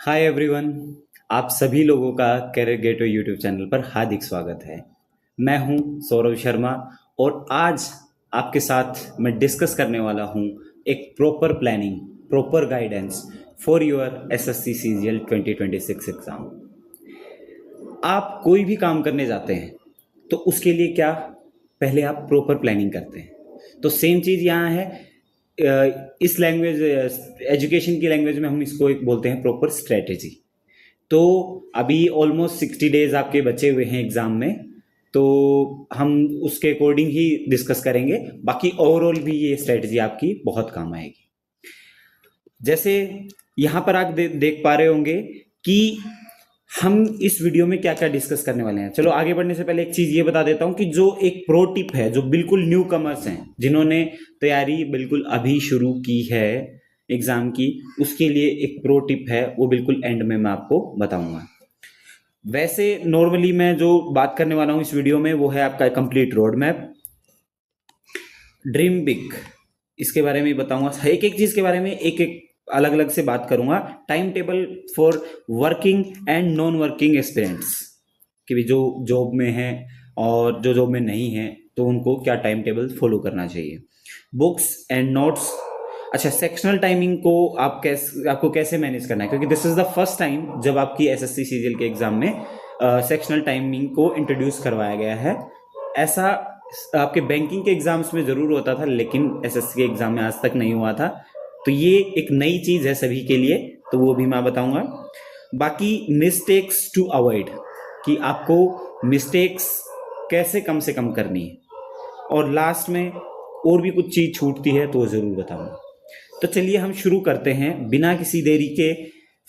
Hi everyone. आप सभी लोगों का करियर गेटवे यूट्यूब चैनल पर हार्दिक स्वागत है। मैं हूं सौरभ शर्मा और आज आपके साथ मैं डिस्कस करने वाला हूं एक proper planning, proper guidance for your SSC CGL 2026 exam. आप कोई भी काम करने जाते हैं तो उसके लिए क्या पहले आप प्रॉपर प्लानिंग करते हैं। तो सेम चीज़ यहाँ है। इस लैंग्वेज, एजुकेशन की लैंग्वेज में हम इसको एक बोलते हैं प्रॉपर स्ट्रेटेजी। तो अभी ऑलमोस्ट 60 डेज आपके बचे हुए हैं एग्जाम में, तो हम उसके अकॉर्डिंग ही डिस्कस करेंगे। बाकी ओवरऑल भी ये स्ट्रेटजी आपकी बहुत काम आएगी। जैसे यहाँ पर आप देख पा रहे होंगे कि हम इस वीडियो में क्या क्या डिस्कस करने वाले हैं। चलो आगे बढ़ने से पहले एक चीज ये बता देता हूँ कि जो एक प्रो टिप है, जो बिल्कुल न्यू कमर्स हैं, जिन्होंने तैयारी बिल्कुल अभी शुरू की है एग्जाम की, उसके लिए एक प्रो टिप है, वो बिल्कुल एंड में मैं आपको बताऊंगा। वैसे नॉर्मली मैं जो बात करने वाला हूँ इस वीडियो में वो है आपका complete road map, dream big, इसके बारे में बताऊंगा। एक एक चीज के बारे में एक एक अलग अलग से बात करूंगा। Time table for working and non working aspirants, कि भी जो जॉब में है और जो जॉब में नहीं है तो उनको क्या टाइम टेबल फॉलो करना चाहिए। Books and notes. अच्छा, सेक्शनल टाइमिंग को आपको कैसे मैनेज करना है, क्योंकि this is the first time जब आपकी एसएससी सीजीएल के एग्जाम में सेक्शनल टाइमिंग को इंट्रोड्यूस करवाया गया है। ऐसा आपके बैंकिंग के एग्जाम्स में जरूर होता था, लेकिन एसएससी के एग्जाम में आज तक नहीं हुआ था। तो ये एक नई चीज है सभी के लिए, तो वो भी मैं बताऊंगा। बाकी मिस्टेक्स टू अवॉइड, कि आपको मिस्टेक्स कैसे कम से कम करनी है, और लास्ट में और भी कुछ चीज छूटती है तो वो जरूर बताऊंगा। तो चलिए हम शुरू करते हैं बिना किसी देरी के।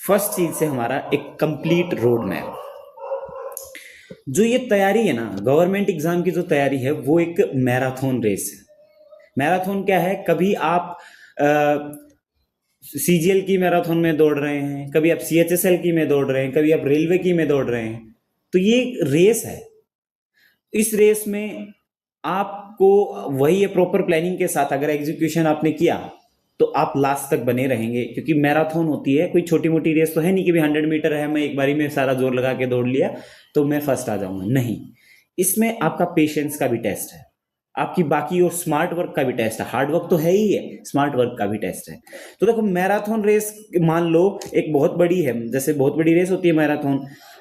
फर्स्ट चीज से हमारा एक कंप्लीट रोड मैप। जो ये तैयारी है ना, गवर्नमेंट एग्जाम की जो तैयारी है वो एक मैराथन रेस है। मैराथन क्या है, कभी आप सीजीएल की मैराथन में दौड़ रहे हैं, कभी आप सीएचएसएल की में दौड़ रहे हैं, कभी आप रेलवे की में दौड़ रहे हैं। तो ये रेस है। इस रेस में आपको वही है, प्रॉपर प्लानिंग के साथ अगर एग्जीक्यूशन आपने किया तो आप लास्ट तक बने रहेंगे। क्योंकि मैराथन होती है, कोई छोटी मोटी रेस तो है नहीं कि भी 100 मीटर है, मैं एक बारी में सारा जोर लगा के दौड़ लिया तो मैं फर्स्ट आ जाऊंगा। नहीं, इसमें आपका पेशेंस का भी टेस्ट है, आपकी बाकी और स्मार्ट वर्क का भी टेस्ट है। हार्ड वर्क तो है ही है, स्मार्ट वर्क का भी टेस्ट है। तो देखो, मैराथन रेस मान लो एक बहुत बड़ी है, जैसे बहुत बड़ी रेस होती है मैराथन।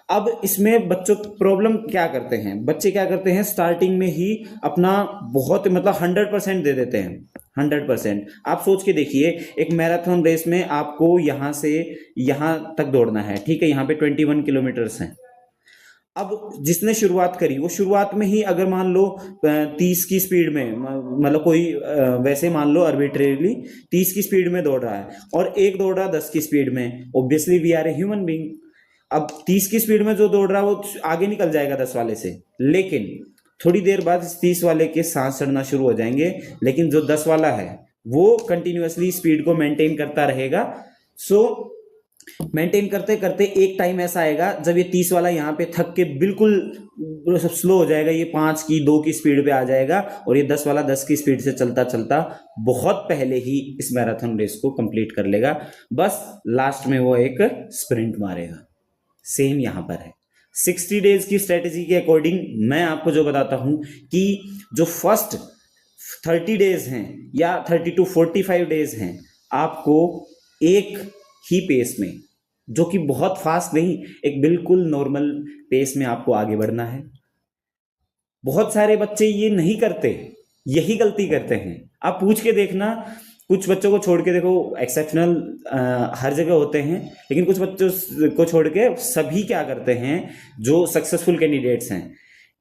अब इसमें बच्चों प्रॉब्लम क्या करते हैं, बच्चे क्या करते हैं, स्टार्टिंग में ही अपना बहुत मतलब 100% दे देते हैं। 100%। आप सोच के देखिए, एक मैराथन रेस में आपको यहां से यहां तक दौड़ना है, ठीक है, यहाँ पे 21 किलोमीटर्स हैं। अब जिसने शुरुआत करी वो शुरुआत में ही अगर मान लो 30 की स्पीड में, मतलब कोई वैसे मान लो अर्बिट्रेरली 30 की स्पीड में दौड़ रहा है और एक दौड़ रहा 10 की स्पीड में, obviously we are a human being. अब 30 की स्पीड में जो दौड़ रहा है वो आगे निकल जाएगा 10 वाले से, लेकिन थोड़ी देर बाद इस 30 वाले के सांस चढ़ना शुरू हो जाएंगे, लेकिन जो 10 वाला है वो कंटिन्यूअसली स्पीड को मेंटेन करता रहेगा। सो मेंटेन करते करते एक टाइम ऐसा आएगा जब ये 30 वाला यहाँ पे थक के बिल्कुल सब स्लो हो जाएगा, ये 5 की 2 की स्पीड पे आ जाएगा और ये 10 वाला 10 की स्पीड से चलता चलता बहुत पहले ही इस मैराथन रेस को कंप्लीट कर लेगा। बस लास्ट में वो एक स्प्रिंट मारेगा। सेम यहाँ पर है। 60 डेज की स्ट्रेटेजी के अकॉर्डिंग मैं आपको जो बताता हूं कि जो फर्स्ट 30 डेज हैं या 30 to 45 डेज हैं, आपको एक ही पेस में, जो कि बहुत फास्ट नहीं, एक बिल्कुल नॉर्मल पेस में आपको आगे बढ़ना है। बहुत सारे बच्चे ये नहीं करते, यही गलती करते हैं। आप पूछ के देखना, कुछ बच्चों को छोड़ के देखो, एक्सेप्शनल हर जगह होते हैं, लेकिन कुछ बच्चों को छोड़ के सभी क्या करते हैं, जो सक्सेसफुल कैंडिडेट्स हैं,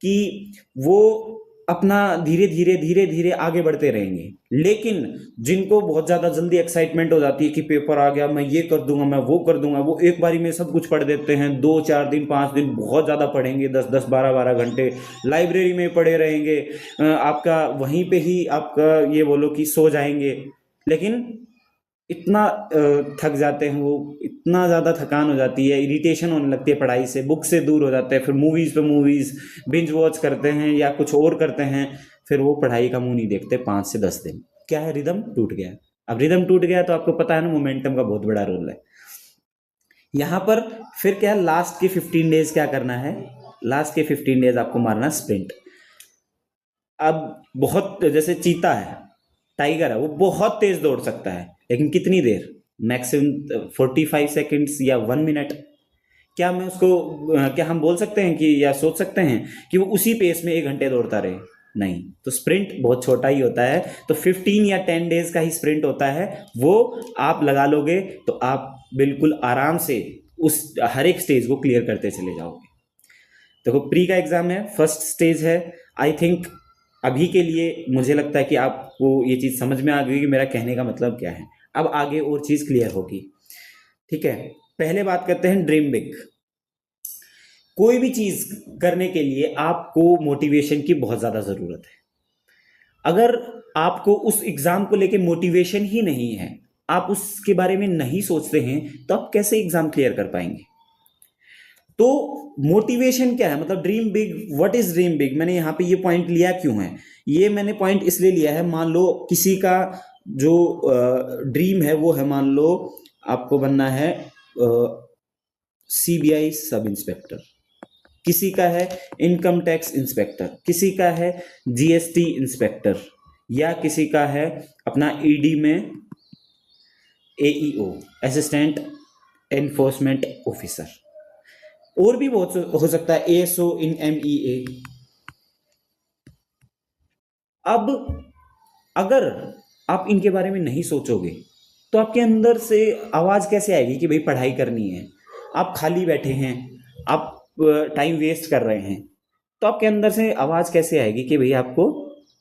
कि वो अपना धीरे धीरे धीरे धीरे आगे बढ़ते रहेंगे। लेकिन जिनको बहुत ज्यादा जल्दी एक्साइटमेंट हो जाती है कि पेपर आ गया, मैं ये कर दूंगा, मैं वो कर दूंगा, वो एक बारी में सब कुछ पढ़ देते हैं। 2 4 दिन 5 दिन बहुत ज्यादा पढ़ेंगे, 10 10 12 12 घंटे लाइब्रेरी में पढ़े रहेंगे, आपका वहीं पे ही आपका ये बोलो कि सो जाएंगे। लेकिन इतना थक जाते हैं वो, इतना ज़्यादा थकान हो जाती है, इरिटेशन होने लगती है पढ़ाई से, बुक से दूर हो जाते हैं, फिर मूवीज़ पे मूवीज़ बिंज वॉच करते हैं या कुछ और करते हैं, फिर वो पढ़ाई का मुंह नहीं देखते 5 से 10 दिन। क्या है, रिदम टूट गया। अब रिदम टूट गया तो आपको पता है ना, मोमेंटम का बहुत बड़ा रोल है। यहाँ पर फिर क्या है, लास्ट के 15 डेज क्या करना है, लास्ट के 15 डेज आपको मारना स्प्रिंट। अब बहुत, जैसे चीता है, टाइगर है, वो बहुत तेज दौड़ सकता है, लेकिन कितनी देर, मैक्सिमम 45 सेकेंड्स या 1 मिनट। क्या मैं उसको क्या हम बोल सकते हैं कि, या सोच सकते हैं कि वो उसी पेस में 1 घंटे दौड़ता रहे? नहीं। तो स्प्रिंट बहुत छोटा ही होता है, तो 15 या 10 डेज का ही स्प्रिंट होता है, वो आप लगा लोगे तो आप बिल्कुल आराम से उस हर एक स्टेज को क्लियर करते चले जाओगे। देखो प्री का एग्जाम है, फर्स्ट स्टेज है। आई थिंक अभी के लिए मुझे लगता है कि आपको ये चीज़ समझ में आ गई कि मेरा कहने का मतलब क्या है। अब आगे और चीज़ क्लियर होगी, ठीक है। पहले बात करते हैं ड्रीम बिग। कोई भी चीज़ करने के लिए आपको मोटिवेशन की बहुत ज़्यादा ज़रूरत है। अगर आपको उस एग्ज़ाम को लेके मोटिवेशन ही नहीं है, आप उसके बारे में नहीं सोचते हैं, तो आप कैसे एग्ज़ाम क्लियर कर पाएंगे? तो मोटिवेशन क्या है, मतलब dream big, what is dream big? मैंने यहाँ पे ये पॉइंट लिया क्यों है? ये मैंने पॉइंट इसलिए लिया है, मान लो किसी का जो ड्रीम है वो है, मान लो आपको बनना है सीबीआई सब इंस्पेक्टर, किसी का है इनकम टैक्स इंस्पेक्टर, किसी का है जीएसटी इंस्पेक्टर, या किसी का है अपना ईडी में एईओ, असिस्टेंट एनफोर्समेंट ऑफिसर, और भी बहुत हो सकता है, एएसओ इन एमईए। अब अगर आप इनके बारे में नहीं सोचोगे तो आपके अंदर से आवाज़ कैसे आएगी कि भाई पढ़ाई करनी है? आप खाली बैठे हैं, आप टाइम वेस्ट कर रहे हैं, तो आपके अंदर से आवाज़ कैसे आएगी कि भाई आपको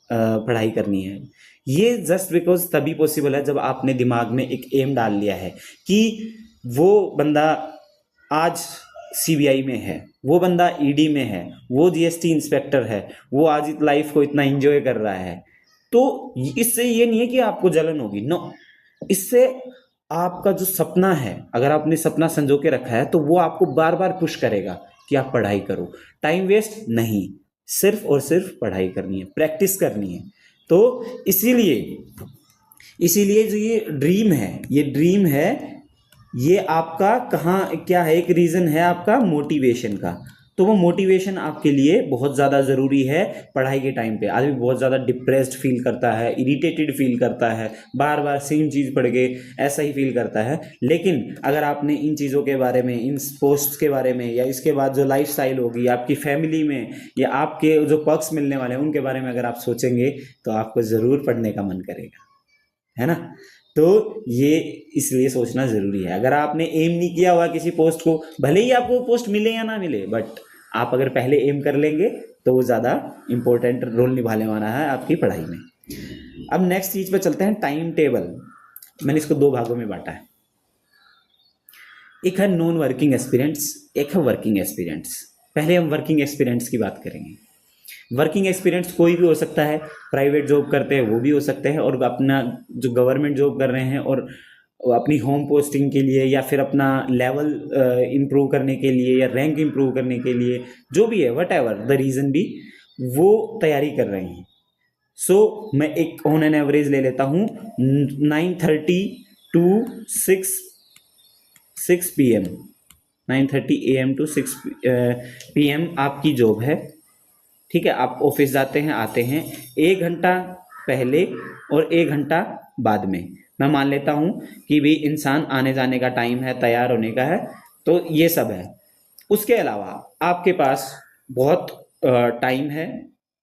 पढ़ाई करनी है? ये जस्ट बिकॉज तभी पॉसिबल है जब आपने दिमाग में एक एम डाल लिया है कि वो बंदा आज सीबीआई में है, वो बंदा ईडी में है, वो जीएसटी इंस्पेक्टर है, वो आज लाइफ को इतना एंजॉय कर रहा है। तो इससे ये नहीं है कि आपको जलन होगी, नो। इससे आपका जो सपना है, अगर आपने सपना संजो के रखा है, तो वो आपको बार बार पुश करेगा कि आप पढ़ाई करो। टाइम वेस्ट नहीं, सिर्फ और सिर्फ पढ़ाई करनी है, प्रैक्टिस करनी है। तो इसीलिए जो ये ड्रीम है, ये आपका कहाँ क्या है, एक रीज़न है आपका मोटिवेशन का। तो वो मोटिवेशन आपके लिए बहुत ज़्यादा ज़रूरी है। पढ़ाई के टाइम पे आदमी बहुत ज़्यादा डिप्रेस्ड फील करता है, इरिटेटेड फील करता है, बार बार सेम चीज़ पढ़ के ऐसा ही फील करता है। लेकिन अगर आपने इन चीज़ों के बारे में, इन पोस्ट्स के बारे में, या इसके बाद जो लाइफ स्टाइल होगी आपकी फैमिली में, या आपके जो पर्क्स मिलने वाले हैं उनके बारे में अगर आप सोचेंगे, तो आपको ज़रूर पढ़ने का मन करेगा, है ना। तो ये इसलिए सोचना ज़रूरी है। अगर आपने एम नहीं किया हुआ किसी पोस्ट को, भले ही आपको पोस्ट मिले या ना मिले, बट आप अगर पहले एम कर लेंगे तो वो ज़्यादा इम्पोर्टेंट रोल निभाने वाला है आपकी पढ़ाई में। अब नेक्स्ट चीज़ पे चलते हैं, टाइम टेबल। मैंने इसको 2 भागों में बांटा है, एक है नॉन वर्किंग एक्सपीरियंस, एक है वर्किंग एक्सपीरियंस। पहले हम वर्किंग एक्सपीरियंस की बात करेंगे। वर्किंग एक्सपीरियंस कोई भी हो सकता है, प्राइवेट जॉब करते हैं वो भी हो सकते हैं, और अपना जो गवर्नमेंट जॉब कर रहे हैं और अपनी होम पोस्टिंग के लिए, या फिर अपना लेवल इम्प्रूव करने के लिए, या रैंक इम्प्रूव करने के लिए, जो भी है, वट एवर द रीज़न भी, वो तैयारी कर रहे हैं। सो मैं एक ऑन एन एवरेज ले लेता हूँ, 9:30 to 6 PM, 9:30 AM to 6 PM आपकी जॉब है, ठीक है। आप ऑफिस जाते हैं, आते हैं, 1 घंटा पहले और 1 घंटा बाद में, मैं मान लेता हूँ कि भी इंसान आने जाने का टाइम है, तैयार होने का है, तो ये सब है। उसके अलावा आपके पास बहुत टाइम है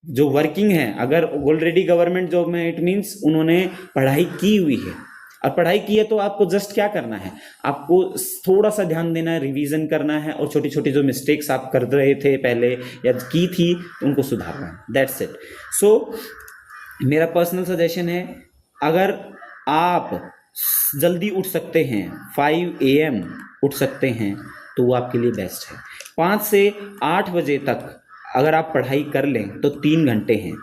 जो वर्किंग है। अगर ऑलरेडी गवर्नमेंट जॉब में, इट मीन्स उन्होंने पढ़ाई की हुई है, और पढ़ाई की है तो आपको जस्ट क्या करना है, आपको थोड़ा सा ध्यान देना है, रिवीजन करना है, और छोटी छोटी जो मिस्टेक्स आप कर रहे थे पहले या की थी उनको सुधारना है, दैट्स इट। सो मेरा पर्सनल सजेशन है, अगर आप जल्दी उठ सकते हैं, 5 AM उठ सकते हैं, तो वो आपके लिए बेस्ट है। 5 से 8 बजे तक अगर आप पढ़ाई कर लें तो 3 घंटे हैं,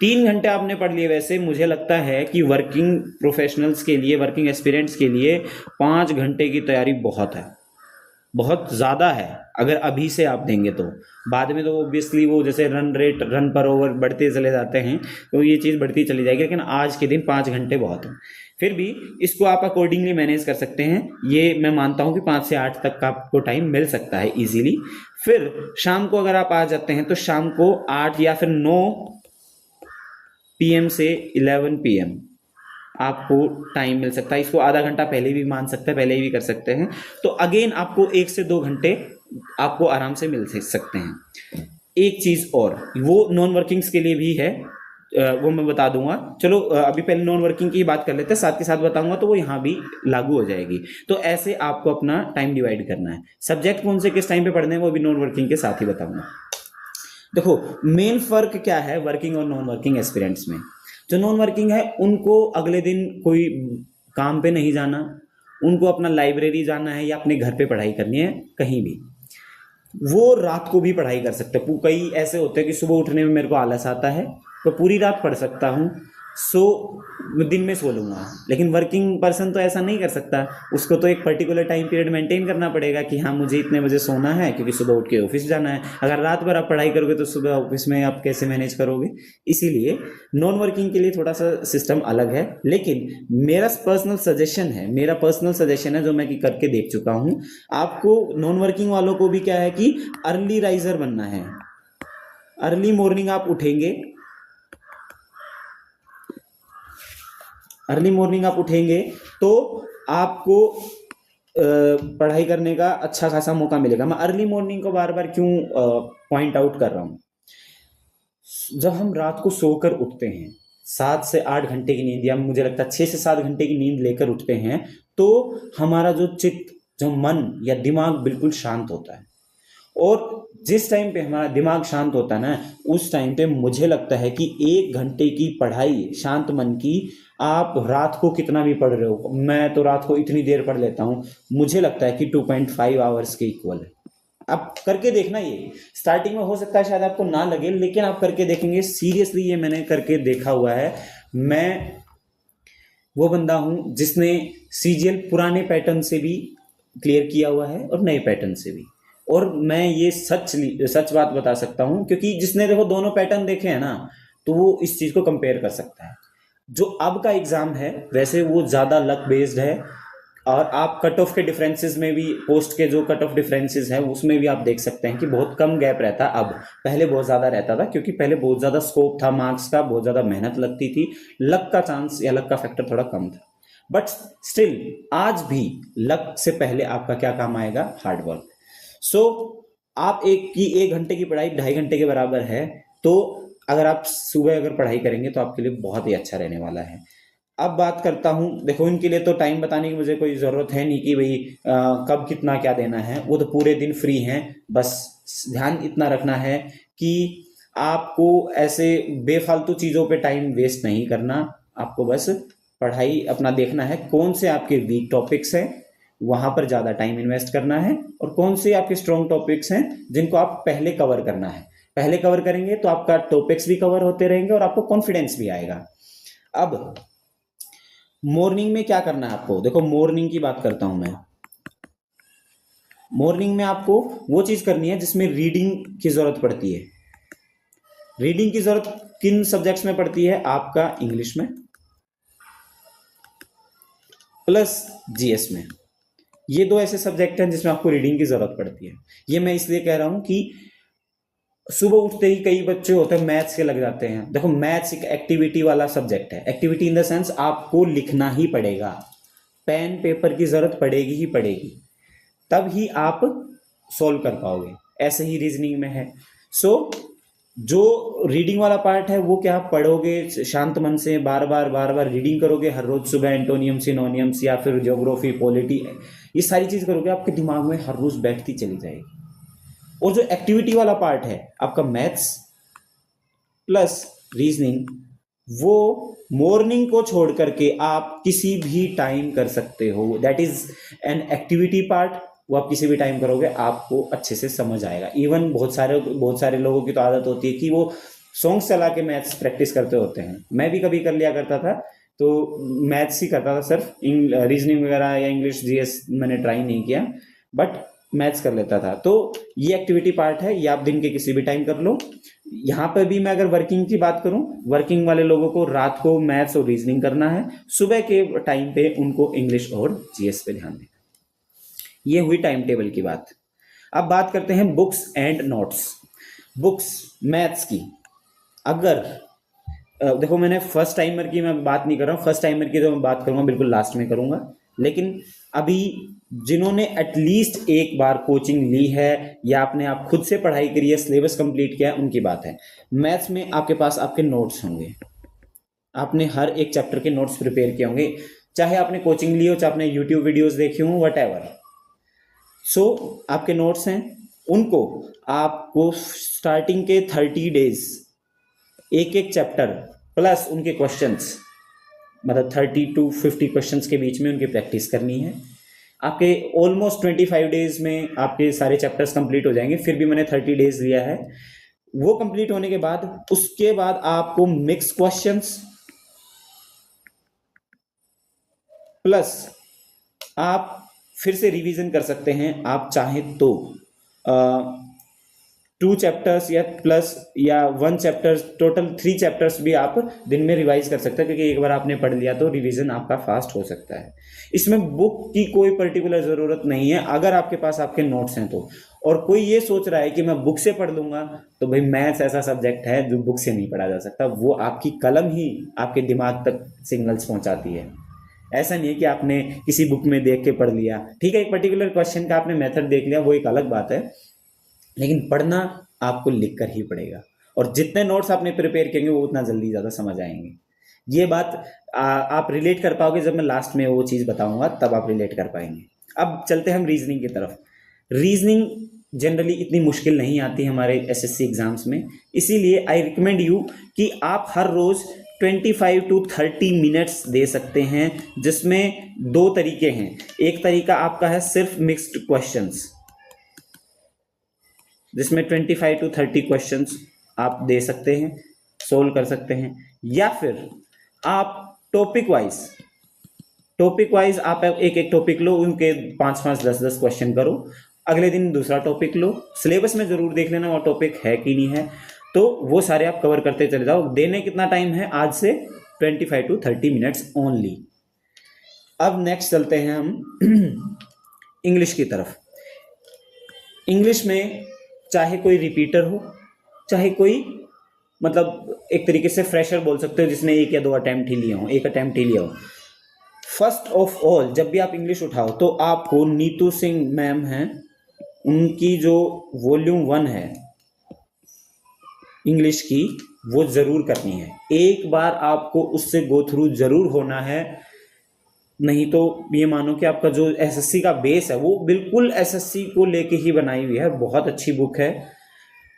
3 घंटे आपने पढ़ लिए। वैसे मुझे लगता है कि वर्किंग प्रोफेशनल्स के लिए, वर्किंग एक्सपीरियंस के लिए 5 घंटे की तैयारी बहुत है, बहुत ज़्यादा है अगर अभी से आप देंगे तो। बाद में तो ऑब्वियसली वो जैसे रन रेट, रन पर ओवर बढ़ते चले जाते हैं तो ये चीज़ बढ़ती चली जाएगी, लेकिन आज के दिन 5 घंटे बहुत है। फिर भी इसको आप अकॉर्डिंगली मैनेज कर सकते हैं। ये मैं मानता हूँ कि 5 से 8 तक का आपको टाइम मिल सकता है इजीली। फिर शाम को अगर आप आ जाते हैं तो शाम को 8 या फिर 9 PM से 11 PM आपको टाइम मिल सकता है। इसको आधा घंटा पहले भी मान सकते हैं, पहले भी कर सकते हैं। तो अगेन आपको 1 से 2 घंटे आपको आराम से मिल सकते हैं। एक चीज़ और, वो नॉन वर्किंग्स के लिए भी है, वो मैं बता दूंगा। चलो अभी पहले नॉन वर्किंग की बात कर लेते हैं, साथ के साथ बताऊंगा तो वो यहाँ भी लागू हो जाएगी। तो ऐसे आपको अपना टाइम डिवाइड करना है। सब्जेक्ट कौन से किस टाइम पे पढ़ने हैं वो भी नॉन वर्किंग के साथ ही बताऊंगा। देखो मेन फर्क क्या है वर्किंग और नॉन वर्किंग एस्पिरेंट्स में। जो नॉन वर्किंग है उनको अगले दिन कोई काम पे नहीं जाना, उनको अपना लाइब्रेरी जाना है या अपने घर पे पढ़ाई करनी है कहीं भी, वो रात को भी पढ़ाई कर सकते हैं। कई ऐसे होते हैं कि सुबह उठने में मेरे को आलस आता है तो पूरी रात पढ़ सकता हूँ, दिन में सो लूँगा। लेकिन वर्किंग पर्सन तो ऐसा नहीं कर सकता, उसको तो एक पर्टिकुलर टाइम पीरियड मेंटेन करना पड़ेगा कि हाँ मुझे इतने बजे सोना है क्योंकि सुबह उठ के ऑफिस जाना है। अगर रात भर आप पढ़ाई करोगे तो सुबह ऑफिस में आप कैसे मैनेज करोगे। इसीलिए नॉन वर्किंग के लिए थोड़ा सा सिस्टम अलग है। लेकिन मेरा पर्सनल सजेशन है जो मैं करके देख चुका हूँ। आपको नॉन वर्किंग वालों को भी क्या है कि अर्ली राइजर बनना है। अर्ली मॉर्निंग आप उठेंगे, तो आपको पढ़ाई करने का अच्छा खासा मौका मिलेगा। मैं अर्ली मॉर्निंग को बार बार क्यों पॉइंट आउट कर रहा हूँ, जब हम रात को सोकर उठते हैं 7 से 8 घंटे की नींद, या मुझे लगता है 6 से 7 घंटे की नींद लेकर उठते हैं, तो हमारा जो चित्त, जो मन या दिमाग बिल्कुल शांत होता है। और जिस टाइम पे हमारा दिमाग शांत होता है ना, उस टाइम पे मुझे लगता है कि 1 घंटे की पढ़ाई शांत मन की, आप रात को कितना भी पढ़ रहे हो, मैं तो रात को इतनी देर पढ़ लेता हूँ, मुझे लगता है कि 2.5 आवर्स के इक्वल है। आप करके देखना। ये स्टार्टिंग में हो सकता है शायद आपको ना लगे, लेकिन आप करके देखेंगे, सीरियसली ये मैंने करके देखा हुआ है। मैं वो बंदा हूं जिसने सीजीएल पुराने पैटर्न से भी क्लियर किया हुआ है और नए पैटर्न से भी। और मैं ये सच बात बता सकता हूं क्योंकि जिसने देखो दोनों पैटर्न देखे हैं ना, तो वो इस चीज को कंपेयर कर सकता है। जो अब का एग्जाम है वैसे वो ज्यादा लक बेस्ड है, और आप कट ऑफ के डिफरेंसेस में भी, पोस्ट के जो कट ऑफ डिफरेंसेस है उसमें भी आप देख सकते हैं कि बहुत कम गैप रहता है। अब पहले बहुत ज्यादा रहता था क्योंकि पहले बहुत ज्यादा स्कोप था मार्क्स का, बहुत ज्यादा मेहनत लगती थी, लक का चांस या लक का फैक्टर थोड़ा कम था। बट स्टिल आज भी लक से पहले आपका क्या काम आएगा, हार्ड वर्क। सो आप 1 घंटे की पढ़ाई 2.5 घंटे के बराबर है। तो अगर आप सुबह अगर पढ़ाई करेंगे तो आपके लिए बहुत ही अच्छा रहने वाला है। अब बात करता हूँ, देखो इनके लिए तो टाइम बताने की मुझे कोई ज़रूरत है नहीं कि भाई कब कितना क्या देना है, वो तो पूरे दिन फ्री हैं। बस ध्यान इतना रखना है कि आपको ऐसे बेफालतू चीज़ों पे टाइम वेस्ट नहीं करना। आपको बस पढ़ाई अपना देखना है, कौन से आपके वीक टॉपिक्स हैं वहाँ पर ज़्यादा टाइम इन्वेस्ट करना है, और कौन से आपके स्ट्रॉन्ग टॉपिक्स हैं जिनको आप पहले कवर करना है। पहले कवर करेंगे तो आपका टॉपिक्स भी कवर होते रहेंगे और आपको कॉन्फिडेंस भी आएगा। अब मॉर्निंग में क्या करना है आपको, देखो मॉर्निंग की बात करता हूं मैं। मॉर्निंग में आपको वो चीज करनी है जिसमें रीडिंग की जरूरत पड़ती है। रीडिंग की जरूरत किन सब्जेक्ट्स में पड़ती है, आपका इंग्लिश में प्लस जीएस में। ये 2 ऐसे सब्जेक्ट हैं जिसमें आपको रीडिंग की जरूरत पड़ती है। ये मैं इसलिए कह रहा हूं कि सुबह उठते ही कई बच्चे होते हैं मैथ्स के लग जाते हैं। देखो मैथ्स एक एक्टिविटी वाला सब्जेक्ट है। एक्टिविटी इन द सेंस आपको लिखना ही पड़ेगा, पेन पेपर की जरूरत पड़ेगी ही पड़ेगी, तब ही आप सॉल्व कर पाओगे। ऐसे ही रीजनिंग में है। सो जो रीडिंग वाला पार्ट है वो क्या आप पढ़ोगे शांत मन से, बार बार रीडिंग करोगे हर रोज सुबह, एंटोनियम सिनोनियम्स या फिर ज्योग्राफी पॉलिटी, ये सारी चीज करोगे, आपके दिमाग में हर रोज बैठती चली जाएगी। और जो एक्टिविटी वाला पार्ट है आपका मैथ्स प्लस रीजनिंग, वो मॉर्निंग को छोड़ करके आप किसी भी टाइम कर सकते हो। That is an activity part, वो आप किसी भी टाइम करोगे आपको अच्छे से समझ आएगा। इवन बहुत सारे लोगों की तो आदत होती है कि वो सॉन्ग्स चला के मैथ्स प्रैक्टिस करते होते हैं। मैं भी कभी कर लिया करता था, तो मैथ्स ही करता था सिर्फ, रीजनिंग वगैरह या इंग्लिश जीएस मैंने ट्राई नहीं किया। बट मैथ्स कर लेता था। तो ये एक्टिविटी पार्ट है, ये आप दिन के किसी भी टाइम कर लो। यहाँ पर भी मैं अगर वर्किंग की बात करूं, वर्किंग वाले लोगों को रात को मैथ्स और रीजनिंग करना है, सुबह के टाइम पे उनको इंग्लिश और जीएस पे ध्यान देना। ये हुई टाइम टेबल की बात। अब बात करते हैं books and notes. Books maths की, अगर देखो मैंने फर्स्ट टाइमर की मैं बात नहीं कर रहा हूँ, फर्स्ट टाइमर की तो मैं बात करूंगा बिल्कुल लास्ट में करूंगा, लेकिन अभी जिन्होंने एटलीस्ट एक बार कोचिंग ली है या आपने आप खुद से पढ़ाई करी है, सिलेबस कंप्लीट किया है, उनकी बात है। मैथ्स में आपके पास आपके नोट्स होंगे, आपने हर एक चैप्टर के नोट्स प्रिपेयर किए होंगे, चाहे आपने कोचिंग ली हो, चाहे आपने यूट्यूब वीडियोस देखी हो, वट एवर। सो आपके नोट्स हैं, उनको आपको स्टार्टिंग के 30 डेज एक एक चैप्टर प्लस उनके क्वेश्चंस, मतलब 30 to 50 क्वेश्चंस के बीच में उनकी प्रैक्टिस करनी है। आपके ऑलमोस्ट 25 डेज में आपके सारे चैप्टर्स कंप्लीट हो जाएंगे, फिर भी मैंने 30 डेज लिया है। वो कंप्लीट होने के बाद उसके बाद आपको मिक्स क्वेश्चंस प्लस आप फिर से रिवीजन कर सकते हैं, आप चाहें तो 2 चैप्टर्स या प्लस या 1 चैप्टर, टोटल 3 चैप्टर्स भी आप दिन में रिवाइज कर सकते हैं, क्योंकि एक बार आपने पढ़ लिया तो रिवीजन आपका फास्ट हो सकता है। इसमें बुक की कोई पर्टिकुलर ज़रूरत नहीं है अगर आपके पास आपके नोट्स हैं तो। और कोई ये सोच रहा है कि मैं बुक से पढ़ लूंगा, तो भाई मैथ्स ऐसा सब्जेक्ट है जो बुक से नहीं पढ़ा जा सकता, वो आपकी कलम ही आपके दिमाग तक सिग्नल्स पहुंचाती है। ऐसा नहीं है कि आपने किसी बुक में देख के पढ़ लिया, ठीक है, एक पर्टिकुलर क्वेश्चन का आपने मेथड देख लिया, वो एक अलग बात है, लेकिन पढ़ना आपको लिखकर ही पड़ेगा। और जितने नोट्स आपने प्रिपेयर किएंगे वो उतना जल्दी ज़्यादा समझ आएंगे। ये बात आप रिलेट कर पाओगे, जब मैं लास्ट में वो चीज़ बताऊंगा तब आप रिलेट कर पाएंगे। अब चलते हैं हम रीजनिंग की तरफ। रीजनिंग जनरली इतनी मुश्किल नहीं आती हमारे एसएससी एग्जाम्स में, इसीलिए आई रिकमेंड यू कि आप हर रोज़ 25 to 30 मिनट्स दे सकते हैं, जिसमें 2 तरीके हैं। एक तरीका आपका है सिर्फ मिक्स्ड क्वेश्चंस, जिसमें 25 to 30 क्वेश्चंस आप दे सकते हैं, सोल्व कर सकते हैं, या फिर आप टॉपिक वाइज आप एक एक टॉपिक लो, उनके 5-5, 10-10 क्वेश्चन करो, अगले दिन दूसरा टॉपिक लो, सिलेबस में जरूर देख लेना वो टॉपिक है कि नहीं है, तो वो सारे आप कवर करते चले जाओ। देने कितना टाइम है आज से? 25 to 30 मिनट्स ओनली। अब नेक्स्ट चलते हैं हम इंग्लिश की तरफ। इंग्लिश में चाहे कोई रिपीटर हो, चाहे कोई मतलब एक तरीके से फ्रेशर बोल सकते हो जिसने 1 या 2 अटेम्प्ट ही लिया हो, 1 अटेम्प्ट ही लिया हो। फर्स्ट ऑफ ऑल जब भी आप इंग्लिश उठाओ तो आपको नीतू सिंह मैम हैं, उनकी जो वॉल्यूम 1 है इंग्लिश की, वो जरूर करनी है। एक बार आपको उससे गो थ्रू जरूर होना है, नहीं तो ये मानो कि आपका जो एसएससी का बेस है वो बिल्कुल एसएससी को लेके ही बनाई हुई है, बहुत अच्छी बुक है,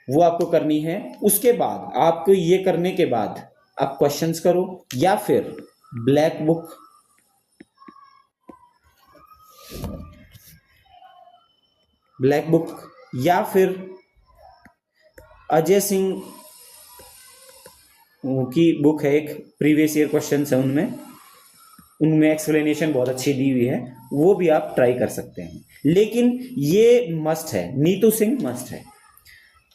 वो आपको करनी है। उसके बाद आपको ये करने के बाद आप क्वेश्चंस करो, या फिर ब्लैक बुक या फिर अजय सिंह की बुक है, एक प्रीवियस ईयर क्वेश्चन है, उनमें एक्सप्लेनेशन बहुत अच्छी दी हुई है, वो भी आप ट्राई कर सकते हैं। लेकिन ये मस्ट है, नीतू सिंह मस्ट है,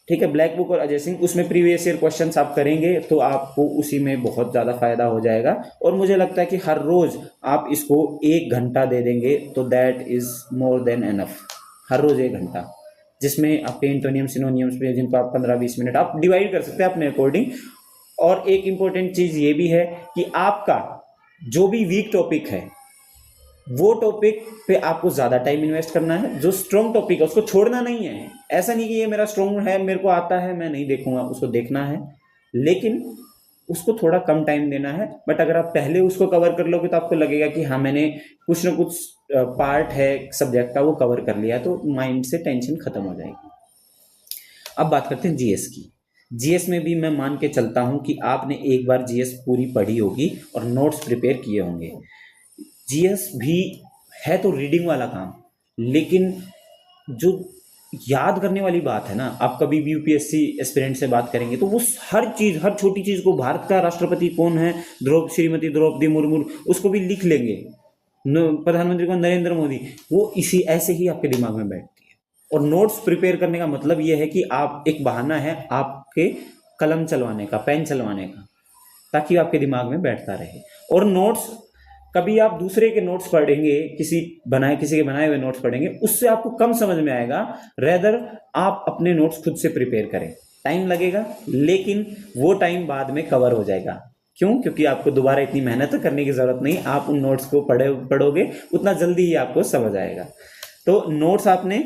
ठीक है। ब्लैक बुक और अजय सिंह, उसमें प्रीवियस ईयर क्वेश्चंस आप करेंगे तो आपको उसी में बहुत ज़्यादा फायदा हो जाएगा। और मुझे लगता है कि हर रोज़ आप इसको 1 घंटा दे देंगे तो that is more than enough. हर रोज़ 1 घंटा, जिसमें आपके एंटोनियम सिनोनियम्स पे जिनको आप 15-20 मिनट आप डिवाइड कर सकते हैं अपने अकॉर्डिंग। और एक इंपॉर्टेंट चीज़ ये भी है कि आपका जो भी वीक टॉपिक है वो टॉपिक पे आपको ज़्यादा टाइम इन्वेस्ट करना है, जो स्ट्रॉन्ग टॉपिक है उसको छोड़ना नहीं है। ऐसा नहीं कि ये मेरा स्ट्रॉन्ग है, मेरे को आता है, मैं नहीं देखूंगा, उसको देखना है, लेकिन उसको थोड़ा कम टाइम देना है। बट अगर आप पहले उसको कवर कर लोगे तो आपको लगेगा कि हाँ मैंने कुछ ना कुछ पार्ट है सब्जेक्ट का वो कवर कर लिया, तो माइंड से टेंशन खत्म हो जाएगी। अब बात करते हैं जीएस की। जीएस में भी मैं मान के चलता हूं कि आपने एक बार जीएस पूरी पढ़ी होगी और नोट्स प्रिपेयर किए होंगे। जीएस भी है तो रीडिंग वाला काम, लेकिन जो याद करने वाली बात है ना, आप कभी भी यूपीएससी एस्पिरेंट से बात करेंगे तो वो हर चीज़, हर छोटी चीज़ को, भारत का राष्ट्रपति कौन है, श्रीमती द्रौपदी मुर्मू, उसको भी लिख लेंगे, प्रधानमंत्री को नरेंद्र मोदी, वो इसी ऐसे ही आपके दिमाग में बैठती है। और नोट्स प्रिपेयर करने का मतलब ये है कि आप, एक बहाना है आपके कलम चलवाने का, पेन चलवाने का, ताकि आपके दिमाग में बैठता रहे। और नोट्स, कभी आप दूसरे के नोट्स पढ़ेंगे, किसी के बनाए हुए नोट्स पढ़ेंगे, उससे आपको कम समझ में आएगा। रेदर आप अपने नोट्स खुद से प्रिपेयर करें। टाइम लगेगा, लेकिन वो टाइम बाद में कवर हो जाएगा। क्यों? क्योंकि आपको दोबारा इतनी मेहनत करने की जरूरत नहीं, आप उन नोट्स को पढ़ोगे उतना जल्दी ही आपको समझ आएगा। तो नोट्स आपने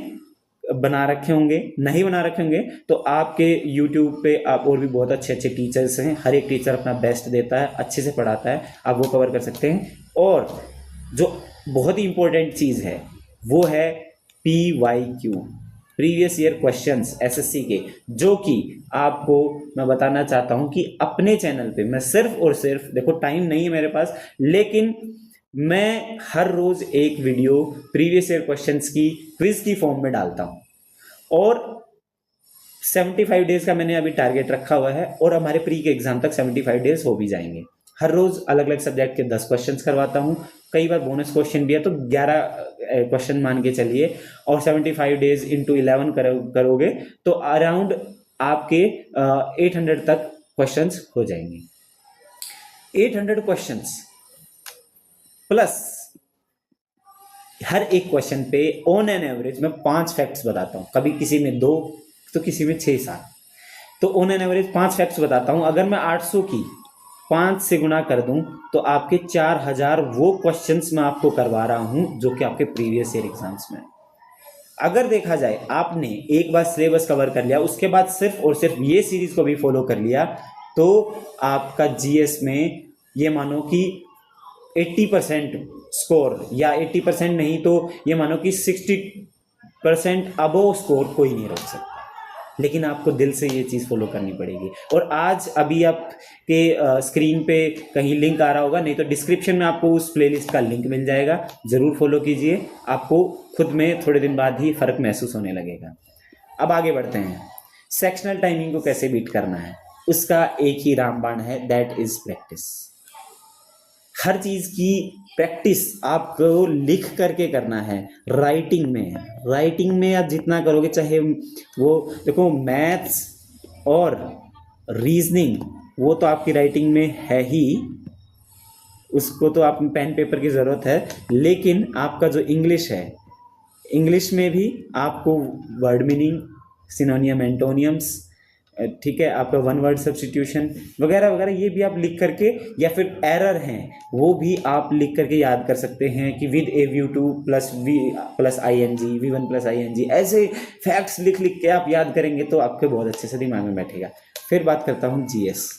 बना रखे होंगे, नहीं बना रखे होंगे तो आपके YouTube पे आप और भी बहुत अच्छे अच्छे टीचर्स हैं, हर एक टीचर अपना बेस्ट देता है, अच्छे से पढ़ाता है, आप वो कवर कर सकते हैं। और जो बहुत ही इंपॉर्टेंट चीज़ है वो है PYQ, previous year questions SSC के, जो कि आपको मैं बताना चाहता हूं कि अपने चैनल पे मैं सिर्फ और सिर्फ, देखो टाइम नहीं है मेरे पास, लेकिन मैं हर रोज एक वीडियो प्रीवियस ईयर क्वेश्चंस की क्विज की फॉर्म में डालता हूं। और 75 डेज का मैंने अभी टारगेट रखा हुआ है, और हमारे प्री के एग्जाम तक 75 डेज हो भी जाएंगे। हर रोज अलग अलग सब्जेक्ट के 10 क्वेश्चंस करवाता हूं, कई बार बोनस क्वेश्चन भी है, तो 11 क्वेश्चन मान के चलिए, और 75 डेज इंटू 11 करोगे तो अराउंड आपके 800 तक क्वेश्चंस हो जाएंगे। 800 क्वेश्चंस प्लस हर एक क्वेश्चन पे ऑन एन एवरेज मैं 5 फैक्ट्स बताता हूं, कभी किसी में 2 तो किसी में 6-7, तो ऑन एन एवरेज 5 फैक्ट्स बताता हूं। अगर मैं 800 की 5 से गुना कर दूं तो आपके 4000 वो क्वेश्चंस मैं आपको करवा रहा हूं जो कि आपके प्रीवियस ईयर एग्जाम्स में। अगर देखा जाए आपने एक बार सिलेबस कवर कर लिया, उसके बाद सिर्फ और सिर्फ ये सीरीज को भी फॉलो कर लिया, तो आपका जीएस में ये मानो कि 80% स्कोर, या 80% नहीं तो ये मानो कि 60% अबोव स्कोर कोई नहीं रोक सकता। लेकिन आपको दिल से ये चीज़ फॉलो करनी पड़ेगी। और आज अभी आपके स्क्रीन पे कहीं लिंक आ रहा होगा, नहीं तो डिस्क्रिप्शन में आपको उस प्लेलिस्ट का लिंक मिल जाएगा, ज़रूर फॉलो कीजिए, आपको खुद में थोड़े दिन बाद ही फ़र्क महसूस होने लगेगा। अब आगे बढ़ते हैं, सेक्शनल टाइमिंग को कैसे बीट करना है, उसका एक ही रामबाण है, दैट इज़ प्रैक्टिस। हर चीज़ की प्रैक्टिस आपको लिख करके करना है। राइटिंग में आप जितना करोगे, चाहे वो देखो मैथ्स और रीजनिंग, वो तो आपकी राइटिंग में है ही, उसको तो आप पेन पेपर की ज़रूरत है, लेकिन आपका जो इंग्लिश है, इंग्लिश में भी आपको वर्ड मीनिंग, सिनोनियम, एंटोनियम्स, ठीक है, आपका वन वर्ड सब्स्टिट्यूशन वगैरह वगैरह, ये भी आप लिख करके, या फिर एरर हैं वो भी आप लिख करके याद कर सकते हैं कि with AVU2 plus V plus ING, V1 plus ING, ऐसे फैक्ट्स लिख लिख के आप याद करेंगे तो आपके बहुत अच्छे से दिमाग में बैठेगा। फिर बात करता हूँ जीएस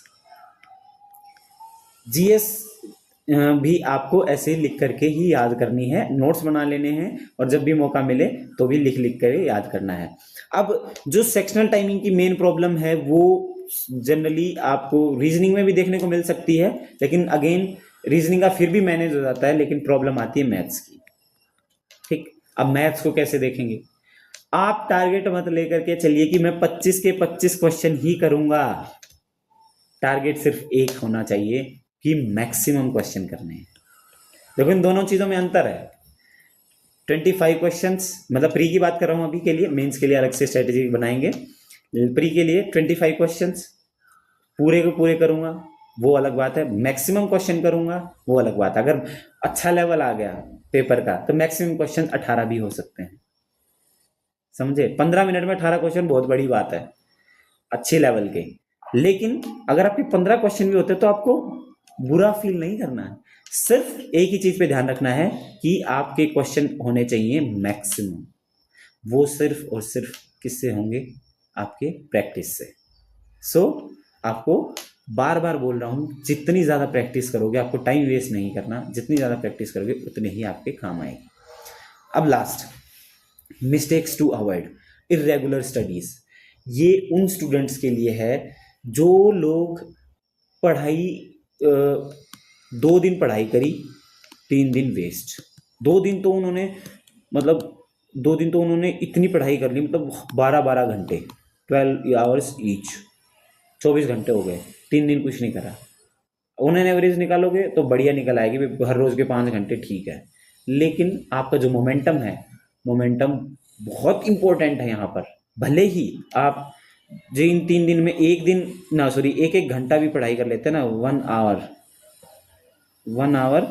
भी आपको ऐसे लिख करके ही याद करनी है, नोट्स बना लेने हैं, और जब भी मौका मिले तो भी लिख लिख कर याद करना है। अब जो सेक्शनल टाइमिंग की मेन प्रॉब्लम है वो जनरली आपको रीजनिंग में भी देखने को मिल सकती है, लेकिन अगेन रीजनिंग का फिर भी मैनेज हो जाता है, लेकिन प्रॉब्लम आती है मैथ्स की। ठीक, अब मैथ्स को कैसे देखेंगे? आप टारगेट मत लेकर के चलिए कि मैं 25 के 25 क्वेश्चन ही करूंगा, टारगेट सिर्फ एक होना चाहिए कि मैक्सिमम क्वेश्चन करने हैं। देखो इन दोनों चीज़ों में अंतर है। 25 क्वेश्चंस, मतलब प्री की बात कर रहा हूँ अभी के लिए, मेंस के लिए अलग से स्ट्रेटेजी बनाएंगे। प्री के लिए 25 क्वेश्चंस पूरे को पूरे करूंगा, वो अलग बात है। मैक्सिमम क्वेश्चन करूंगा, वो अलग बात है। अगर अच्छा लेवल आ गया पेपर का तो मैक्सिमम क्वेश्चन 18 भी हो सकते हैं, समझे? 15 मिनट में 18 क्वेश्चन बहुत बड़ी बात है अच्छे लेवल के। लेकिन अगर आपके 15 क्वेश्चन भी होते तो आपको बुरा फील नहीं करना है, सिर्फ एक ही चीज पे ध्यान रखना है कि आपके क्वेश्चन होने चाहिए मैक्सिमम। वो सिर्फ और सिर्फ किससे होंगे? आपके प्रैक्टिस से। सो आपको बार बार बोल रहा हूं, जितनी ज्यादा प्रैक्टिस करोगे, आपको टाइम वेस्ट नहीं करना, जितनी ज्यादा प्रैक्टिस करोगे उतने ही आपके काम आएगी। अब last, mistakes to avoid, irregular studies. ये उन स्टूडेंट्स के लिए है जो लोग पढ़ाई 2 दिन पढ़ाई करी, 3 दिन वेस्ट। 2 दिन तो उन्होंने, मतलब 2 दिन तो उन्होंने इतनी पढ़ाई कर ली, मतलब 12-12 घंटे, 12 आवर्स ईच, 24 घंटे हो गए, 3 दिन कुछ नहीं करा। उन्होंने एवरेज निकालोगे तो बढ़िया निकल आएगी, हर रोज के 5 घंटे ठीक है, लेकिन आपका जो मोमेंटम है, मोमेंटम बहुत इंपॉर्टेंट है यहाँ पर। भले ही आप जो इन 3 दिन में एक दिन ना, सॉरी, एक एक घंटा भी पढ़ाई कर लेते ना, 1 आवर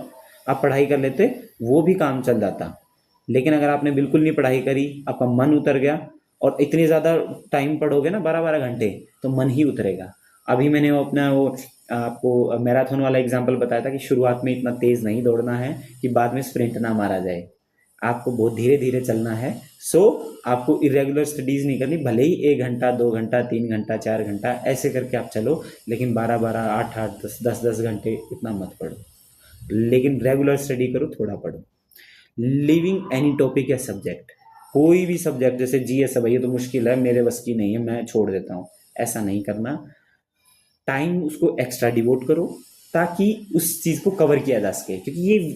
आप पढ़ाई कर लेते, वो भी काम चल जाता। लेकिन अगर आपने बिल्कुल नहीं पढ़ाई करी, आपका मन उतर गया, और इतनी ज़्यादा टाइम पढ़ोगे ना, 12-12 घंटे, तो मन ही उतरेगा। अभी मैंने वो अपना वो आपको मैराथन वाला एग्जाम्पल बताया था कि शुरुआत में इतना तेज़ नहीं दौड़ना है कि बाद में स्प्रिंट ना मारा जाए, आपको बहुत धीरे धीरे चलना है। सो आपको इरेगुलर स्टडीज़ नहीं करनी, भले ही 1 घंटा, 2 घंटा, 3 घंटा, 4 घंटा ऐसे करके आप चलो, लेकिन 12-12, 8-8, 10-10 घंटे इतना मत पढ़ो। लेकिन रेगुलर स्टडी करो, थोड़ा पढ़ो। लिविंग एनी टॉपिक या सब्जेक्ट, कोई भी सब्जेक्ट, जैसे जीएस है, भैया तो मुश्किल है, मेरे बस की नहीं है, मैं छोड़ देता हूँ, ऐसा नहीं करना। टाइम उसको एक्स्ट्रा डिवोट करो ताकि उस चीज़ को कवर किया जा सके, क्योंकि ये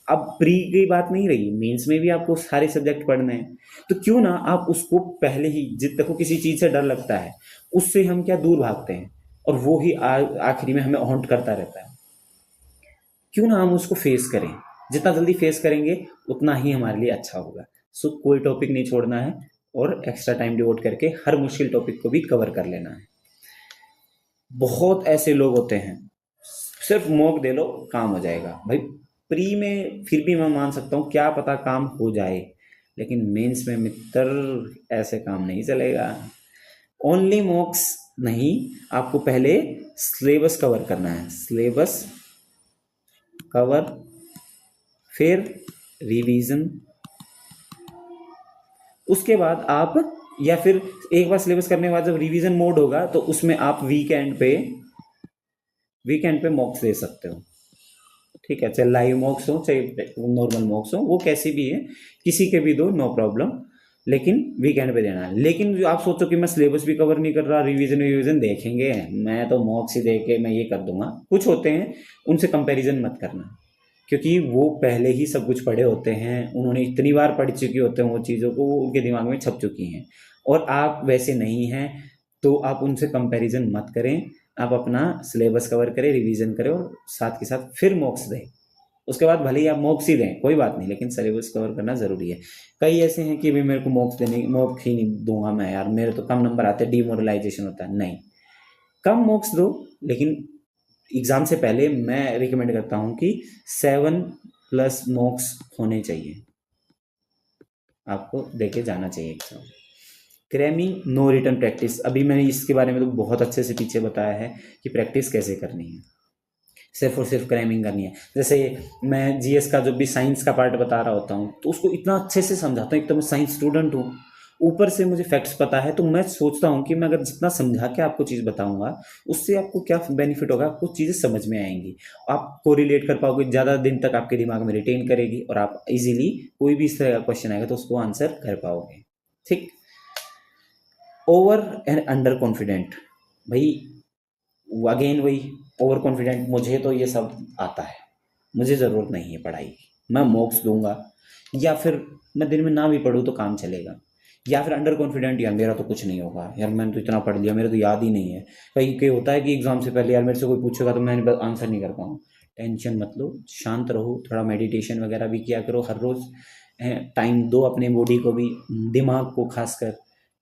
अब प्री की बात नहीं रही, मेंस में भी आपको सारे सब्जेक्ट पढ़ने हैं, तो क्यों ना आप उसको पहले ही, जित देखो किसी चीज़ से डर लगता है, उससे हम क्या दूर भागते हैं, और वो ही आखिरी में हमें हॉन्ट करता रहता है। क्यों ना हम उसको फेस करें, जितना जल्दी फेस करेंगे उतना ही हमारे लिए अच्छा होगा। सो कोई टॉपिक नहीं छोड़ना है, और एक्स्ट्रा टाइम डिवोट करके हर मुश्किल टॉपिक को भी कवर कर लेना है। बहुत ऐसे लोग होते हैं, सिर्फ मॉक दे लो काम हो जाएगा। भाई प्री में फिर भी मैं मान सकता हूँ, क्या पता काम हो जाए, लेकिन मेंस में मित्र ऐसे काम नहीं चलेगा। ओनली मॉक्स नहीं, आपको पहले सिलेबस कवर करना है, सिलेबस कवर, फिर रिवीजन, उसके बाद आप, या फिर एक बार सिलेबस करने के बाद जब रिवीजन मोड होगा तो उसमें आप वीकेंड पे मॉक्स दे सकते हो। ठीक है, चाहे लाइव मॉक्स हो चाहे नॉर्मल मॉक्स हो, वो कैसी भी है, किसी के भी दो, नो प्रॉब्लम, लेकिन वीकेंड पे देना है। लेकिन जो आप सोचो कि मैं सिलेबस भी कवर नहीं कर रहा, रिवीजन देखेंगे, मैं तो मॉक्स ही दे के मैं ये कर दूंगा, कुछ होते हैं उनसे कंपैरिजन मत करना, क्योंकि वो पहले ही सब कुछ पढ़े होते हैं, उन्होंने इतनी बार पढ़ चुके होते हैं वो चीज़ों को, वो उनके दिमाग में छप चुकी हैं, और आप वैसे नहीं हैं, तो आप उनसे कंपैरिजन मत करें। आप अपना सिलेबस कवर करें, रिवीजन करें, और साथ के साथ फिर मॉक्स दें। उसके बाद भले ही आप मॉक्स ही दें, कोई बात नहीं, लेकिन सिलेबस कवर करना ज़रूरी है। कई ऐसे हैं कि भाई मेरे को मॉक्स ही नहीं दूंगा मैं, यार मेरे तो कम नंबर आते, डीमोरलाइजेशन होता है। नहीं, कम मॉक्स दो, लेकिन एग्ज़ाम से पहले मैं रिकमेंड करता हूँ कि 7+ मॉक्स होने चाहिए, आपको देके जाना चाहिए exam. Cramming no written practice, अभी मैंने इसके बारे में तो बहुत अच्छे से पीछे बताया है कि प्रैक्टिस कैसे करनी है, सिर्फ और सिर्फ क्रैमिंग करनी है। जैसे मैं जीएस का जो भी साइंस का पार्ट बता रहा होता हूँ, तो उसको इतना अच्छे से समझाता हूँ, एक तो मैं साइंस स्टूडेंट हूँ, ऊपर से मुझे फैक्ट्स पता है, तो मैं सोचता हूँ कि मैं अगर जितना समझा के आपको चीज़ बताऊंगा, उससे आपको क्या बेनिफिट होगा, आपको चीज़ें समझ में आएंगी, आप को रिलेट कर पाओगे, ज़्यादा दिन तक आपके दिमाग में रिटेन करेगी, और आप इजीली कोई भी इस तरह का क्वेश्चन आएगा तो उसको आंसर कर पाओगे। ठीक। ओवर एंड अंडर कॉन्फिडेंट, भाई अगेन वही, ओवर कॉन्फिडेंट, मुझे तो ये सब आता है, मुझे ज़रूरत नहीं है पढ़ाई की, मैं मॉक्स दूंगा, या फिर मैं दिन में ना भी पढ़ूँ तो काम चलेगा। या फिर अंडर कॉन्फिडेंट, यार मेरा तो कुछ नहीं होगा, यार मैंने तो इतना पढ़ लिया, मेरा तो याद ही नहीं है। कहीं कहीं होता है कि एग्जाम से पहले यार मेरे से कोई पूछेगा तो मैं आंसर नहीं कर पाऊँ। टेंशन मत लो, शांत रहो, थोड़ा मेडिटेशन वगैरह भी किया करो, हर रोज़ टाइम दो अपने बॉडी को भी, दिमाग को खासकर,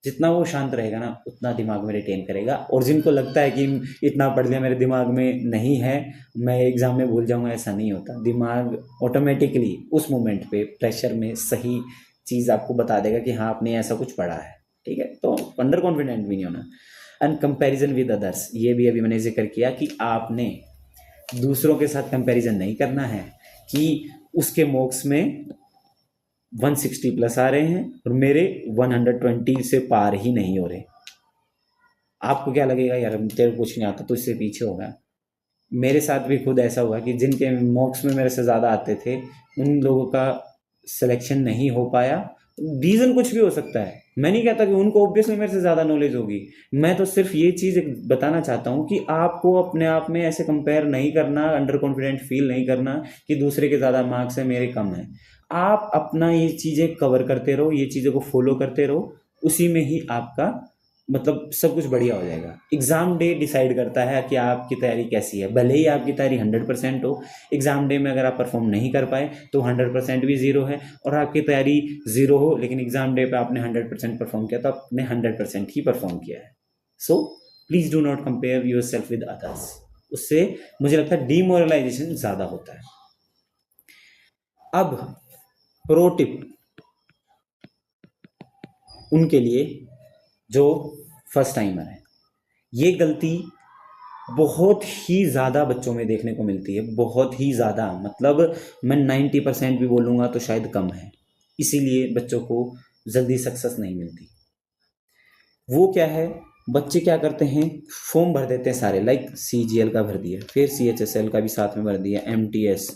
जितना वो शांत रहेगा ना उतना दिमाग में रिटेन करेगा। और जिनको लगता है कि इतना पढ़ लिया मेरे दिमाग में नहीं है, मैं एग्ज़ाम में भूल जाऊंगा, ऐसा नहीं होता। दिमाग ऑटोमेटिकली उस मोमेंट पे प्रेशर में सही चीज़ आपको बता देगा कि हाँ आपने ऐसा कुछ पढ़ा है। ठीक है, तो अंडर कॉन्फिडेंट भी नहीं होना। एंड कंपैरिजन विद अदर्स, ये भी अभी मैंने जिक्र किया कि आपने दूसरों के साथ कंपैरिजन नहीं करना है कि उसके मॉक्स में 160+ आ रहे हैं और मेरे 120 से पार ही नहीं हो रहे। आपको क्या लगेगा, यार तेरे को कुछ नहीं आता तो इससे पीछे होगा। मेरे साथ भी खुद ऐसा हुआ कि जिनके मॉक्स में मेरे से ज़्यादा आते थे, उन लोगों का सिलेक्शन नहीं हो पाया। रीज़न कुछ भी हो सकता है, मैं नहीं कहता कि उनको ऑब्वियसली मेरे से ज़्यादा नॉलेज होगी, मैं तो सिर्फ ये चीज़ बताना चाहता हूँ कि आपको अपने आप में ऐसे कंपेयर नहीं करना, अंडर कॉन्फिडेंट फील नहीं करना कि दूसरे के ज़्यादा मार्क्स हैं मेरे कम हैं। आप अपना ये चीज़ें कवर करते रहो, ये चीज़ों को फॉलो करते रहो, उसी में ही आपका मतलब सब कुछ बढ़िया हो जाएगा। एग्ज़ाम डे डिसाइड करता है कि आपकी तैयारी कैसी है। भले ही आपकी तैयारी 100% हो, एग्ज़ाम डे में अगर आप परफॉर्म नहीं कर पाए तो 100% भी ज़ीरो है, और आपकी तैयारी ज़ीरो हो लेकिन एग्ज़ाम डे पे आपने 100% परफॉर्म किया तो आपने 100% ही परफॉर्म किया है। So please do not compare your self with others. उससे मुझे लगता है डीमोरलाइजेशन ज़्यादा होता है। अब प्रो टिप उनके लिए जो फर्स्ट टाइमर है, ये गलती बहुत ही ज़्यादा बच्चों में देखने को मिलती है, बहुत ही ज़्यादा, मतलब मैं 90% भी बोलूँगा तो शायद कम है। इसीलिए बच्चों को जल्दी सक्सेस नहीं मिलती। वो क्या है, बच्चे क्या करते हैं, फॉर्म भर देते हैं सारे, लाइक CGL का भर दिया, फिर CHSL का भी साथ में भर दिया, MTS,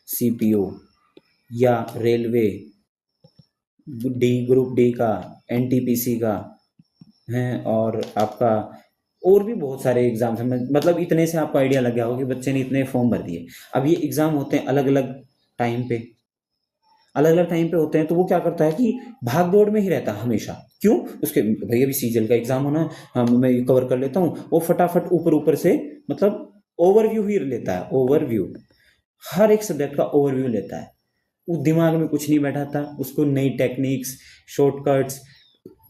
CPO या रेलवे, ग्रुप डी का, NTPC का है, और आपका और भी बहुत सारे एग्जाम्स हैं। मतलब इतने से आपको आइडिया लग गया होगा कि बच्चे ने इतने फॉर्म भर दिए। अब ये एग्ज़ाम होते हैं अलग अलग टाइम पे, अलग अलग टाइम पे होते हैं, तो वो क्या करता है कि भाग दौड़ में ही रहता है हमेशा। क्यों, उसके भैया अभी CGL का एग्ज़ाम होना है, हाँ मैं ये कवर कर लेता हूँ, वो फटाफट ऊपर ऊपर से मतलब ओवरव्यू ही लेता है, ओवरव्यू, हर एक सब्जेक्ट का ओवरव्यू लेता है। वो दिमाग में कुछ नहीं बैठा था, उसको नई टेक्निक्स, शॉर्टकट्स,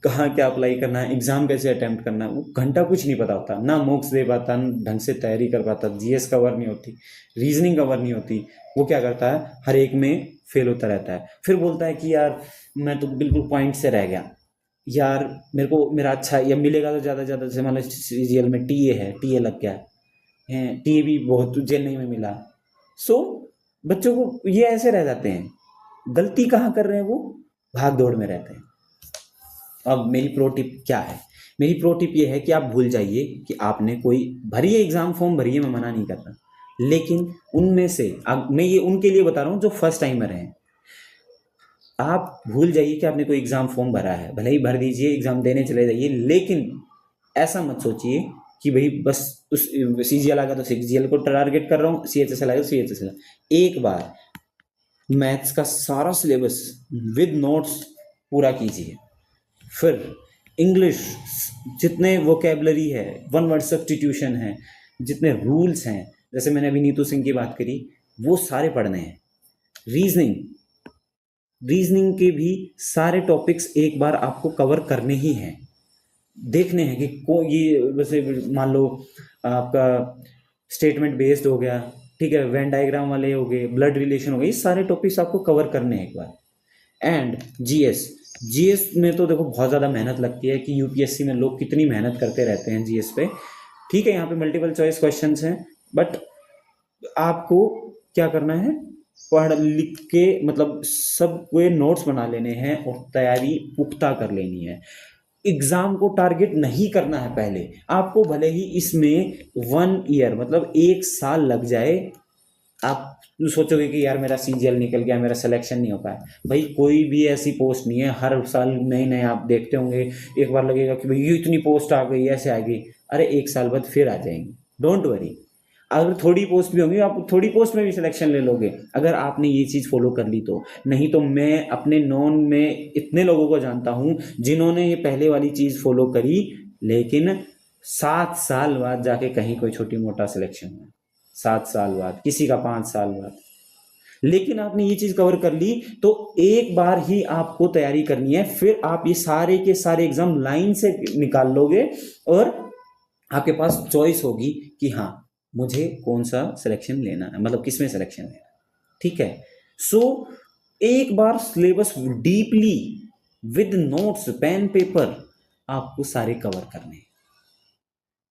कहाँ क्या अप्लाई करना है, एग्जाम कैसे अटेम्प्ट करना है, वो घंटा कुछ नहीं पता होता, ना मॉक्स दे पाता, ना ढंग से तैयारी कर पाता, GS कवर नहीं होती, रीजनिंग कवर नहीं होती। वो क्या करता है, हर एक में फेल होता रहता है। फिर बोलता है कि यार मैं तो बिल्कुल पॉइंट से रह गया, यार मेरे को मेरा अच्छा या मिलेगा तो ज़्यादा से ज़्यादा, जैसे मान लो CGL में TA है, TA लग गया है, TA भी बहुत चेन्नई में मिला। सो बच्चों को ये ऐसे रह जाते हैं। गलती कहाँ कर रहे हैं वो, भाग दौड़ में रहते हैं। अब मेरी प्रो टिप क्या है, मेरी प्रो टिप ये है कि आप भूल जाइए कि आपने कोई भरिए एग्जाम फॉर्म भरिए, मैं मना नहीं कर रहा, लेकिन उनमें से अब मैं ये उनके लिए बता रहा हूँ जो फर्स्ट टाइमर हैं। आप भूल जाइए कि आपने कोई एग्जाम फॉर्म भरा है, भले ही भर दीजिए, एग्जाम देने चले जाइए, लेकिन ऐसा मत सोचिए कि भाई बस उस CGL आ गया तो CGL को टारगेट कर रहा हूँ, CHSL आएगा तो CHSL। एक बार मैथ्स का सारा सिलेबस विद नोट्स पूरा कीजिए, फिर इंग्लिश जितने वोकेबलरी है, वन वर्ड सब्स्टिट्यूशन है, जितने रूल्स हैं, जैसे मैंने अभी नीतू सिंह की बात करी, वो सारे पढ़ने हैं। रीजनिंग, रीजनिंग के भी सारे टॉपिक्स एक बार आपको कवर करने ही हैं। देखने हैं कि ये वैसे मान लो आपका स्टेटमेंट बेस्ड हो गया, ठीक है, वेन डायग्राम वाले हो गए, ब्लड रिलेशन हो गए, ये सारे टॉपिक्स आपको कवर करने हैं एक बार। एंड जीएस में तो देखो बहुत ज़्यादा मेहनत लगती है कि UPSC में लोग कितनी मेहनत करते रहते हैं जीएस पे। ठीक है, यहाँ पे मल्टीपल चॉइस क्वेश्चंस हैं, बट आपको क्या करना है, पढ़ लिख के मतलब सब कोई नोट्स बना लेने हैं और तैयारी पुख्ता कर लेनी है। एग्जाम को टारगेट नहीं करना है पहले आपको, भले ही इसमें 1 ईयर मतलब 1 साल लग जाए। आप सोचोगे कि यार मेरा CGL निकल गया, मेरा सिलेक्शन नहीं हो पाया, भाई कोई भी ऐसी पोस्ट नहीं है, हर साल नए नए आप देखते होंगे, एक बार लगेगा कि भाई ये इतनी पोस्ट आ गई, ऐसे आ गई, अरे 1 साल बाद फिर आ जाएंगी, डोंट वरी। अगर थोड़ी पोस्ट भी होंगी, आप थोड़ी पोस्ट में भी सिलेक्शन ले लोगे अगर आपने ये चीज़ फॉलो कर ली तो। नहीं तो मैं अपने नॉन में इतने लोगों को जानता हूँ जिन्होंने ये पहले वाली चीज़ फॉलो करी, लेकिन 7 साल बाद जाके कहीं कोई छोटी मोटा सिलेक्शन हुआ, 7 साल बाद, किसी का 5 साल बाद। लेकिन आपने ये चीज कवर कर ली तो एक बार ही आपको तैयारी करनी है, फिर आप ये सारे के सारे एग्जाम लाइन से निकाल लोगे और आपके पास चॉइस होगी कि हाँ मुझे कौन सा सिलेक्शन लेना है, मतलब किसमें सिलेक्शन लेना है। ठीक है, सो एक बार syllabus deeply with notes pen paper आपको सारे कवर करने हैं।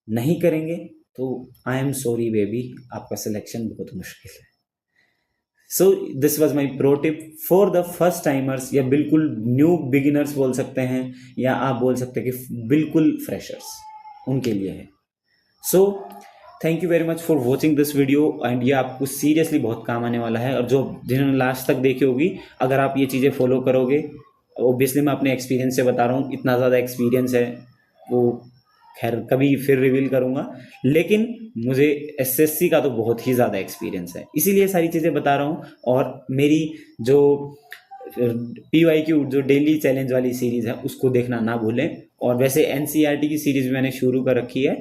नहीं करेंगे तो आई एम सॉरी बेबी, आपका सिलेक्शन बहुत मुश्किल है। So this was my pro tip for the first timers, या बिल्कुल न्यू बिगिनर्स बोल सकते हैं, या आप बोल सकते हैं कि बिल्कुल फ्रेशर्स, उनके लिए है। So thank you very much for watching this video, and ये आपको सीरियसली बहुत काम आने वाला है। और जो जिन्होंने लास्ट तक देखी होगी, अगर आप ये चीज़ें फॉलो करोगे, ओब्वियसली मैं अपने एक्सपीरियंस से बता रहा हूँ, इतना ज़्यादा एक्सपीरियंस है वो खैर कभी फिर रिवील करूँगा, लेकिन मुझे SSC का तो बहुत ही ज़्यादा एक्सपीरियंस है, इसीलिए सारी चीज़ें बता रहा हूँ। और मेरी जो PYQ जो डेली चैलेंज वाली सीरीज़ है उसको देखना ना भूलें, और वैसे एनसीईआरटी की सीरीज मैंने शुरू कर रखी है,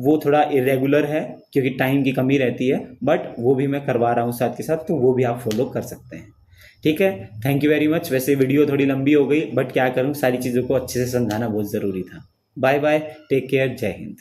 वो थोड़ा इरेगुलर है क्योंकि टाइम की कमी रहती है, बट वो भी मैं करवा रहा हूँ साथ के साथ, तो वो भी आप फॉलो कर सकते हैं। ठीक है, थैंक यू वेरी मच। वैसे वीडियो थोड़ी लंबी हो गई, बट क्या करूँ, सारी चीज़ों को अच्छे से समझाना बहुत ज़रूरी था। बाय बाय, टेक केयर, जय हिंद।